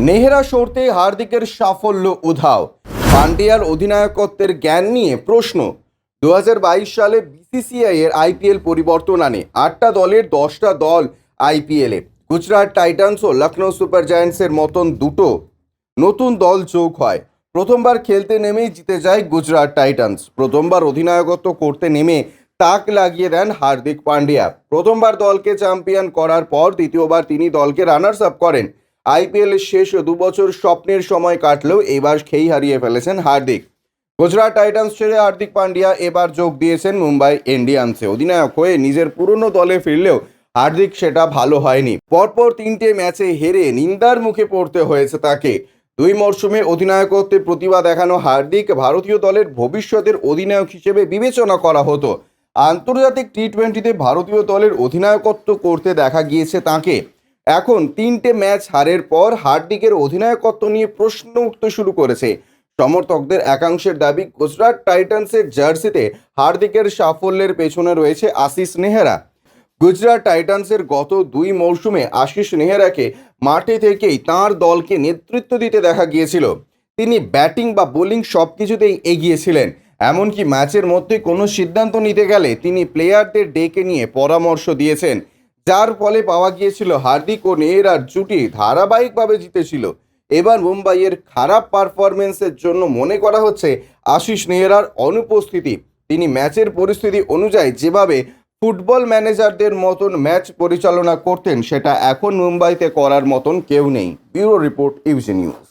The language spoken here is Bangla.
নেহরা সরতে হার্দিকের সাফল্য উধাও, পান্ডিয়ার অধিনায়কত্বের জ্ঞান নিয়ে প্রশ্ন। 2022 সালে বিসিসিআই এর আইপিএল পরিবর্তন আনে 8টা দলের 10টা দল আইপিএলে। গুজরাট টাইটান্স ও লখনৌ সুপার জায়ান্টসের মতন দুটো নতুন দল যোগ হয়। প্রথমবার খেলতে নেমেই জিতে যায় গুজরাট টাইটান্স। প্রথমবার অধিনায়কত্ব করতে নেমে তাক লাগিয়ে দেন হার্দিক পান্ডিয়া। প্রথমবার দলকে চ্যাম্পিয়ন করার পর দ্বিতীয়বার তিনি দলকে রানার্স আপ করেন। আইপিএলের শেষ 2 বছর স্বপ্নের সময় কাটলেও এবার খেই হারিয়ে ফেলেছেন হার্দিক। গুজরাট টাইটান্স ছেড়ে হার্দিক পান্ডিয়া এবার যোগ দিয়েছেন মুম্বাই ইন্ডিয়ান্সে। অধিনায়ক হয়ে নিজের পুরনো দলে ফিরলেও হার্দিক সেটা ভালো হয়নি। পরপর 3টে ম্যাচে হেরে নিন্দার মুখে পড়তে হয়েছে তাকে। 2 মরশুমে অধিনায়কত্বে প্রতিভা দেখানো হার্দিক ভারতীয় দলের ভবিষ্যতের অধিনায়ক হিসেবে বিবেচনা করা হতো। আন্তর্জাতিক টি-20তে ভারতীয় দলের অধিনায়কত্ব করতে দেখা গিয়েছে তাকে। এখন 3টে ম্যাচ হারের পর হার্দিকের অধিনায়কত্ব নিয়ে প্রশ্ন উঠতে শুরু করেছে। সমর্থকদের একাংশের দাবি, গুজরাট টাইটান্সের জার্সিতে হার্দিকের সাফল্যের পেছনে রয়েছে আশিস নেহরা। গুজরাট টাইটান্সের গত 2 মৌসুমে আশিস নেহরাকে মাঠে থেকেই তাঁর দলকে নেতৃত্ব দিতে দেখা গিয়েছিল। তিনি ব্যাটিং বা বোলিং সব কিছুতেই এগিয়েছিলেন। এমনকি ম্যাচের মধ্যে কোনো সিদ্ধান্ত নিতে গেলে তিনি প্লেয়ারদের ডেকে নিয়ে পরামর্শ দিয়েছেন, যার ফলে পাওয়া গিয়েছিল হার্দিক ও নেহরার জুটি ধারাবাহিকভাবে জিতেছিল। এবার মুম্বাইয়ের খারাপ পারফরমেন্সের জন্য মনে করা হচ্ছে আশিস নেহরার অনুপস্থিতি। তিনি ম্যাচের পরিস্থিতি অনুযায়ী যেভাবে ফুটবল ম্যানেজারদের মতন ম্যাচ পরিচালনা করতেন, সেটা এখন মুম্বাইতে করার মতন কেউ নেই। Bureau report, UG news.